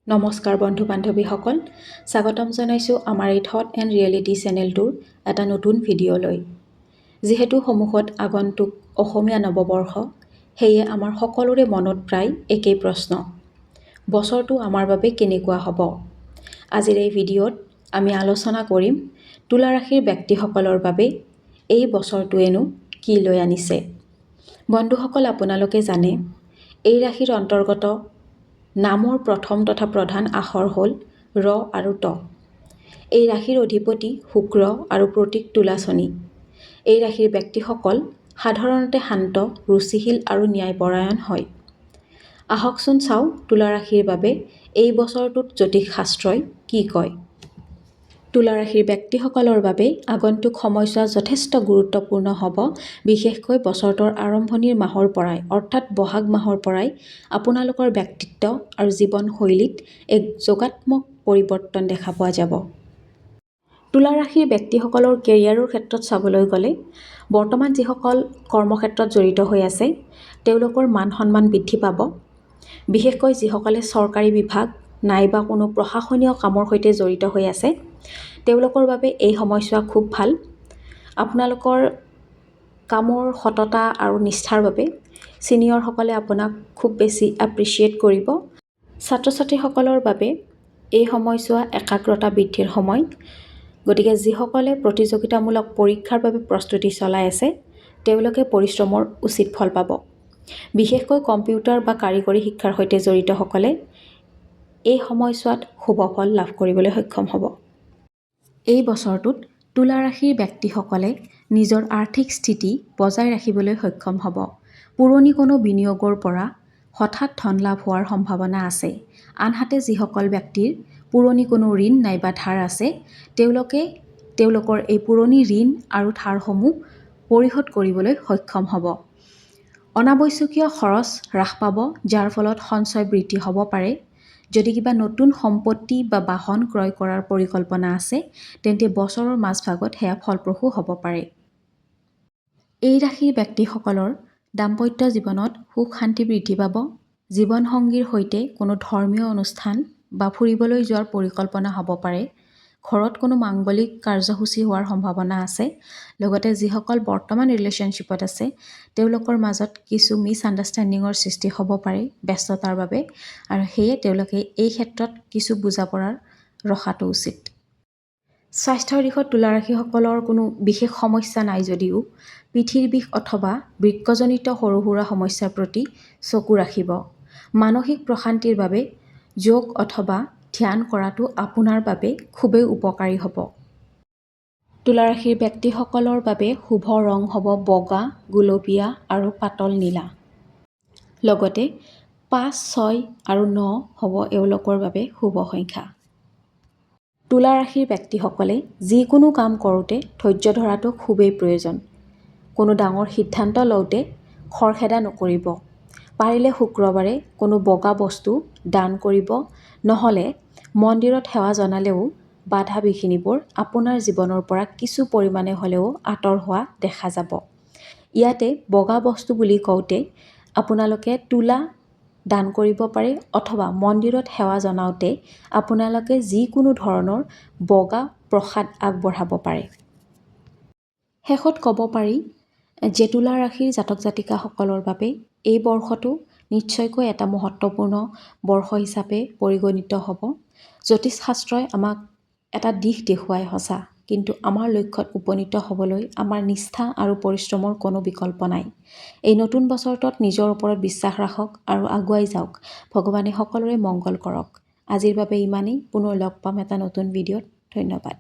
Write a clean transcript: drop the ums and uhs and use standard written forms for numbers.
নমস্কাৰ বন্ধু বান্ধৱীসকল, স্বাগতম জনাইছোঁ আমাৰ এই থট এণ্ড ৰিয়েলিটি চেনেলটোৰ এটা নতুন ভিডিঅ'লৈ। যিহেতু সন্মুখত আগন্তুক অসমীয়া নৱবৰ্ষ, সেয়ে আমাৰ সকলোৰে মনত প্ৰায় একেই প্ৰশ্ন, বছৰটো আমাৰ বাবে কেনেকুৱা হ'ব? আজিৰ এই ভিডিঅ'ত আমি আলোচনা কৰিম তুলা ৰাশিৰ ব্যক্তিসকলৰ বাবে এই বছৰটোৱেনো কি লৈ আনিছে। বন্ধুসকল, আপোনালোকে জানে এই ৰাশিৰ অন্তৰ্গত নামৰ প্ৰথম তথা প্ৰধান আখৰ হ'ল ৰ আৰু ত। এই ৰাশিৰ অধিপতি শুক্ৰ আৰু প্ৰতীক তুলা শনি। এই ৰাশিৰ ব্যক্তিসকল সাধাৰণতে শান্ত, ৰুচিশীল আৰু ন্যায়পৰায়ণ হয়। আহকচোন চাওঁ তুলা ৰাশিৰ বাবে এই বছৰটোত জ্যোতিষ শাস্ত্ৰই কি কয়। তুলা ৰাশিৰ ব্যক্তিসকলৰ বাবে আগন্তুক সময়ছোৱা যথেষ্ট গুৰুত্বপূৰ্ণ হ'ব। বিশেষকৈ বছৰটোৰ আৰম্ভণিৰ মাহৰ পৰাই অৰ্থাৎ বহাগ মাহৰ পৰাই আপোনালোকৰ ব্যক্তিত্ব আৰু জীৱনশৈলীত এক যোগাত্মক পৰিৱৰ্তন দেখা পোৱা যাব। তুলা ৰাশিৰ ব্যক্তিসকলৰ কেৰিয়াৰৰ ক্ষেত্ৰত চাবলৈ গ'লে বৰ্তমান যিসকল কৰ্মক্ষেত্ৰত জড়িত হৈ আছে তেওঁলোকৰ মান সন্মান বৃদ্ধি পাব। বিশেষকৈ যিসকলে চৰকাৰী বিভাগ নাইবা কোনো প্ৰশাসনীয় কামৰ সৈতে জড়িত হৈ আছে তেওঁলোকৰ বাবে এই সময়ছোৱা খুব ভাল। আপোনালোকৰ কামৰ সততা আৰু নিষ্ঠাৰ বাবে ছিনিয়ৰসকলে আপোনাক খুব বেছি এপ্ৰিচিয়েট কৰিব। ছাত্ৰ ছাত্ৰীসকলৰ বাবে এই সময়ছোৱা একাগ্ৰতা বৃদ্ধিৰ সময়। গতিকে যিসকলে প্ৰতিযোগিতামূলক পৰীক্ষাৰ বাবে প্ৰস্তুতি চলাই আছে তেওঁলোকে পৰিশ্ৰমৰ উচিত ফল পাব। বিশেষকৈ কম্পিউটাৰ বা কাৰিকৰী শিক্ষাৰ সৈতে জড়িতসকলে এই সময়ছোৱাত শুভ ফল লাভ কৰিবলৈ সক্ষম হ'ব। এই বছৰটোত তুলা ৰাশিৰ ব্যক্তিসকলে নিজৰ আৰ্থিক স্থিতি বজাই ৰাখিবলৈ সক্ষম হ'ব। পুৰণি কোনো বিনিয়োগৰ পৰা হঠাৎ ধন লাভ হোৱাৰ সম্ভাৱনা আছে। আনহাতে যিসকল ব্যক্তিৰ পুৰণি কোনো ঋণ নাইবা ধাৰ আছে তেওঁলোকে তেওঁলোকৰ এই পুৰণি ঋণ আৰু ধাৰসমূহ পৰিশোধ কৰিবলৈ সক্ষম হ'ব। অনাৱশ্যকীয় খৰচ হ্ৰাস পাব, যাৰ ফলত সঞ্চয় বৃদ্ধি হ'ব পাৰে। যদি কিবা নতুন সম্পত্তি বা বাহন ক্ৰয় কৰাৰ পৰিকল্পনা আছে তেন্তে বছৰৰ মাজভাগত সেয়া ফলপ্ৰসূ হ'ব পাৰে। এই ৰাশিৰ ব্যক্তিসকলৰ দাম্পত্য জীৱনত সুখ শান্তি বৃদ্ধি পাব। জীৱনসংগীৰ সৈতে কোনো ধৰ্মীয় অনুষ্ঠান বা ফুৰিবলৈ যোৱাৰ পৰিকল্পনা হ'ব পাৰে। ঘৰত কোনো মাংগলিক কাৰ্যসূচী হোৱাৰ সম্ভাৱনা আছে। লগতে যিসকল বৰ্তমান ৰিলেশ্যনশ্বিপত আছে তেওঁলোকৰ মাজত কিছু মিছ আণ্ডাৰষ্টেণ্ডিঙৰ সৃষ্টি হ'ব পাৰে ব্যস্ততাৰ বাবে, আৰু সেয়ে তেওঁলোকে এই ক্ষেত্ৰত কিছু বুজাপৰাৰ ৰখাটো উচিত। স্বাস্থ্যৰ দিশত তুলা ৰাশিসকলৰ কোনো বিশেষ সমস্যা নাই যদিও পিঠিৰ বিষ অথবা বৃক্কজনিত সৰু সুৰা সমস্যাৰ প্ৰতি চকু ৰাখিব। মানসিক প্ৰশান্তিৰ বাবে যোগ অথবা ধ্যান কৰাটো আপোনাৰ বাবে খুবেই উপকাৰী হ'ব। তুলা ৰাশিৰ ব্যক্তিসকলৰ বাবে শুভ ৰং হ'ব বগা, গুলপীয়া আৰু পাতল নীলা। লগতে 5, 6 আৰু 9 হ'ব এওঁলোকৰ বাবে শুভ সংখ্যা। তুলা ৰাশিৰ ব্যক্তিসকলে যিকোনো কাম কৰোঁতে ধৈৰ্য ধৰাটো খুবেই প্ৰয়োজন। কোনো ডাঙৰ সিদ্ধান্ত লওঁতে খৰখেদা নকৰিব। পাৰিলে শুক্ৰবাৰে কোনো বগা বস্তু দান কৰিব, নহ'লে মন্দিৰত সেৱা জনালেও বাধা বিঘিনিবোৰ আপোনাৰ জীৱনৰ পৰা কিছু পৰিমাণে হ'লেও আঁতৰ হোৱা দেখা যাব। ইয়াতে বগা বস্তু বুলি কওঁতে আপোনালোকে তুলা দান কৰিব পাৰে অথবা মন্দিৰত সেৱা জনাওঁতে আপোনালোকে যিকোনো ধৰণৰ বগা প্ৰসাদ আগবঢ়াব পাৰে। শেষত ক'ব পাৰি যে তুলা ৰাশিৰ জাতক জাতিকাসকলৰ বাবে এই বৰ্ষটো নিশ্চয়কৈ এটা মহত্বপূৰ্ণ বৰ্ষ হিচাপে পৰিগণিত হ'ব। জ্যোতিষ শাস্ত্ৰই আমাক এটা দিশ দেখুৱাই সঁচা, কিন্তু আমাৰ লক্ষ্যত উপনীত হ'বলৈ আমাৰ নিষ্ঠা আৰু পৰিশ্ৰমৰ কোনো বিকল্প নাই। এই নতুন বছৰটোত নিজৰ ওপৰত বিশ্বাস ৰাখক আৰু আগুৱাই যাওক। ভগৱানে সকলোৰে মংগল কৰক। আজিৰ বাবে ইমানেই। পুনৰ লগ পাম এটা নতুন ভিডিঅ'ত। ধন্যবাদ।